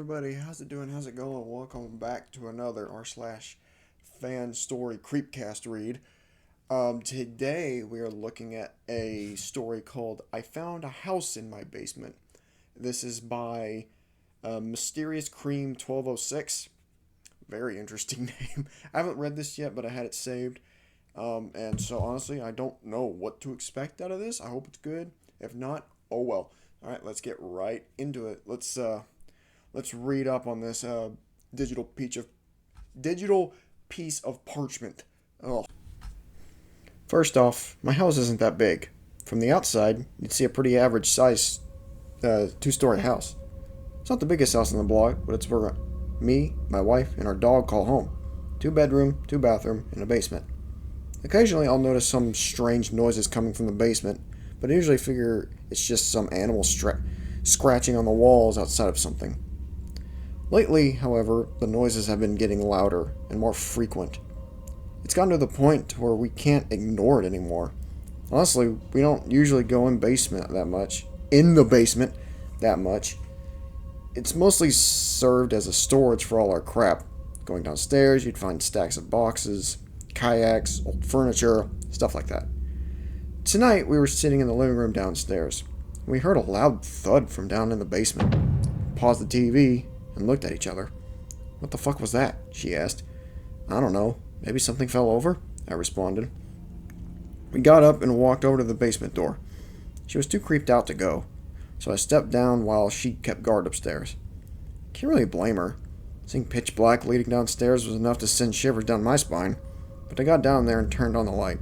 everybody, how's it doing? How's it going? Welcome back to another r/fan story CREEPCAST read. Today we are looking at a story called I Found a House in My Basement. This is by Mysterious Cream 1206. Very interesting name. I haven't read this yet, but I had it saved. And so honestly, I don't know what to expect out of this. I hope it's good. If not, oh well. All right, let's get right into it. Let's read up on this digital piece of parchment. Oh. First off, my house isn't that big. From the outside, you'd see a pretty average size two-story house. It's not the biggest house on the block, but it's where me, my wife, and our dog call home. 2-bedroom, 2-bathroom, and a basement. Occasionally, I'll notice some strange noises coming from the basement, but I usually figure it's just some animal scratching on the walls outside of something. Lately, however, the noises have been getting louder and more frequent. It's gotten to the point where we can't ignore it anymore. Honestly, we don't usually go in the basement that much. It's mostly served as a storage for all our crap. Going downstairs, you'd find stacks of boxes, kayaks, old furniture, stuff like that. Tonight, we were sitting in the living room downstairs. We heard a loud thud from down in the basement. Paused the TV and looked at each other. "What the fuck was that?" she asked. "I don't know. Maybe something fell over?" I responded. We got up and walked over to the basement door. She was too creeped out to go, so I stepped down while she kept guard upstairs. Can't really blame her. Seeing pitch black leading downstairs was enough to send shivers down my spine, but I got down there and turned on the light.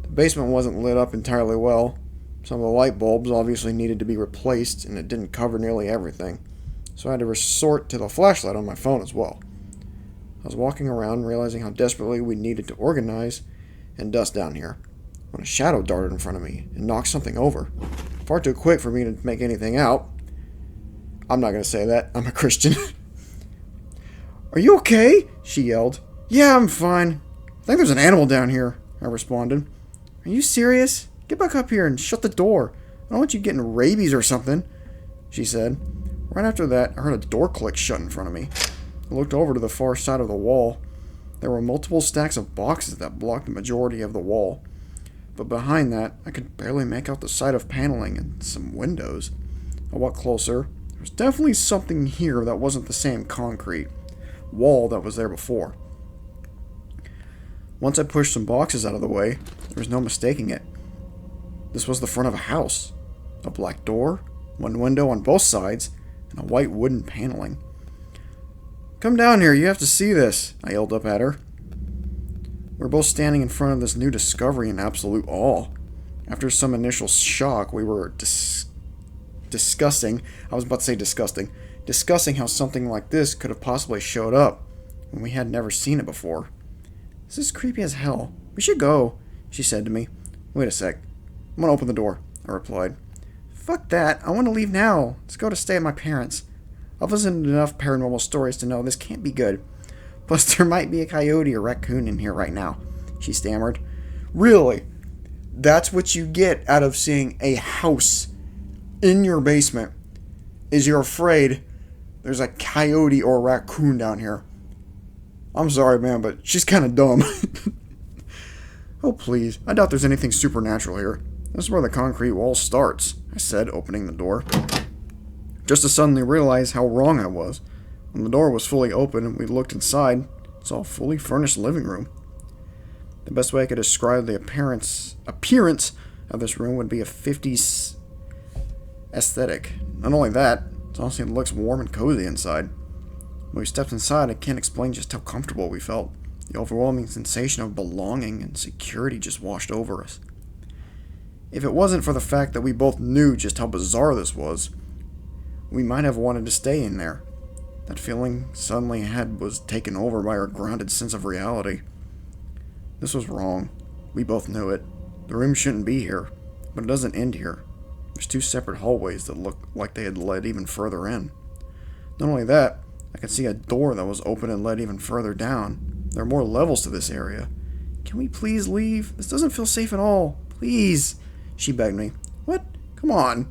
The basement wasn't lit up entirely well. Some of the light bulbs obviously needed to be replaced, and it didn't cover nearly everything, so I had to resort to the flashlight on my phone as well. I was walking around, realizing how desperately we needed to organize and dust down here, when a shadow darted in front of me and knocked something over. Far too quick for me to make anything out. I'm not going to say that. I'm a Christian. "Are you okay?" she yelled. "Yeah, I'm fine. I think there's an animal down here," I responded. "Are you serious? Get back up here and shut the door. I don't want you getting rabies or something," she said. Right after that, I heard a door click shut in front of me. I looked over to the far side of the wall. There were multiple stacks of boxes that blocked the majority of the wall. But behind that, I could barely make out the side of paneling and some windows. I walked closer. There was definitely something here that wasn't the same concrete wall that was there before. Once I pushed some boxes out of the way, there was no mistaking it. This was the front of a house. A black door, one window on both sides, and a white wooden paneling. "Come down here, you have to see this," I yelled up at her. We were both standing in front of this new discovery in absolute awe. After some initial shock, we were discussing how something like this could have possibly showed up when we had never seen it before. "This is creepy as hell. We should go," she said to me. "Wait a sec. I'm gonna open the door," I replied. "Fuck that. I want to leave now. Let's go to stay at my parents'. I've listened to enough paranormal stories to know this can't be good. Plus, there might be a coyote or raccoon in here right now," she stammered. Really? That's what you get out of seeing a house in your basement, is you're afraid there's a coyote or a raccoon down here. I'm sorry, man, but she's kind of dumb. "Oh, please. I doubt there's anything supernatural here. This is where the concrete wall starts," I said, opening the door. Just to suddenly realize how wrong I was. When the door was fully open and we looked inside, it's all fully furnished living room. The best way I could describe the appearance of this room would be a 50s aesthetic. Not only that, it also looks warm and cozy inside. When we stepped inside, I can't explain just how comfortable we felt. The overwhelming sensation of belonging and security just washed over us. If it wasn't for the fact that we both knew just how bizarre this was, we might have wanted to stay in there. That feeling suddenly was taken over by our grounded sense of reality. This was wrong. We both knew it. The room shouldn't be here, but it doesn't end here. There's 2 separate hallways that look like they had led even further in. Not only that, I could see a door that was open and led even further down. There are more levels to this area. "Can we please leave? This doesn't feel safe at all. Please," she begged me. "What? Come on.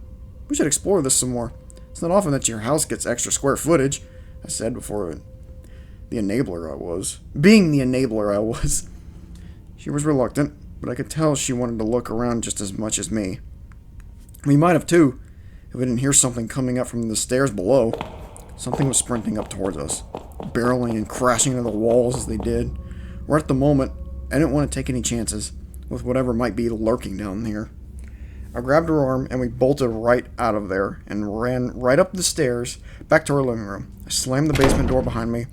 We should explore this some more." It's not often that your house gets extra square footage, I said before the enabler I was. Being the enabler I was. She was reluctant, but I could tell she wanted to look around just as much as me. We might have too, if we didn't hear something coming up from the stairs below. Something was sprinting up towards us, barreling and crashing into the walls as they did. Right at the moment, I didn't want to take any chances with whatever might be lurking down here. I grabbed her arm and we bolted right out of there and ran right up the stairs back to our living room. I slammed the basement door behind me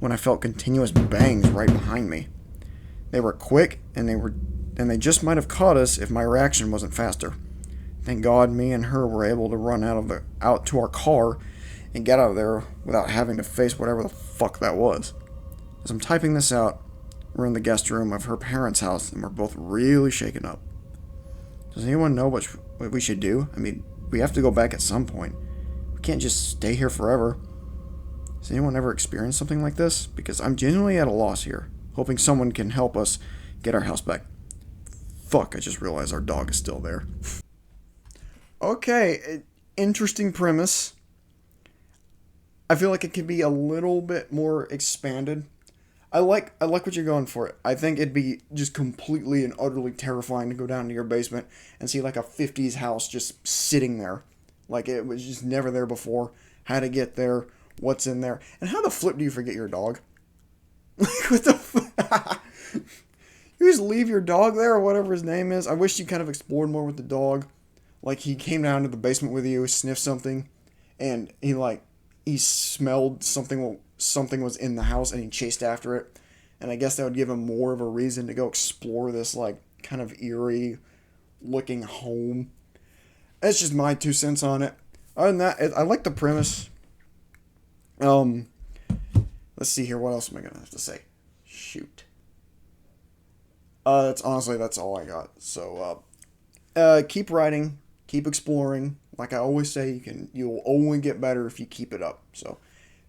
when I felt continuous bangs right behind me. They were quick and they just might have caught us if my reaction wasn't faster. Thank God me and her were able to run out to our car and get out of there without having to face whatever the fuck that was. As I'm typing this out, we're in the guest room of her parents' house and we're both really shaken up. Does anyone know what we should do? I mean, we have to go back at some point. We can't just stay here forever. Has anyone ever experienced something like this? Because I'm genuinely at a loss here, hoping someone can help us get our house back. Fuck, I just realized our dog is still there. Okay, interesting premise. I feel like it could be a little bit more expanded. I like what you're going for. I think it'd be just completely and utterly terrifying to go down to your basement and see like a 50s house just sitting there. Like it was just never there before. How to get there, what's in there. And how the flip do you forget your dog? Like what the you just leave your dog there or whatever his name is. I wish you kind of explored more with the dog. Like he came down to the basement with you, sniffed something, and he smelled something was in the house and he chased after it. And I guess that would give him more of a reason to go explore this like kind of eerie looking home. That's just my 2 cents on it. Other than that, I like the premise. Let's see here. What else am I going to have to say? Shoot. That's all I got. So, keep writing, keep exploring. Like I always say, you'll only get better if you keep it up. So,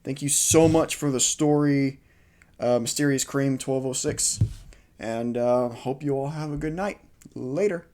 thank you so much for the story, Mysterious Cream 1206, and hope you all have a good night. Later.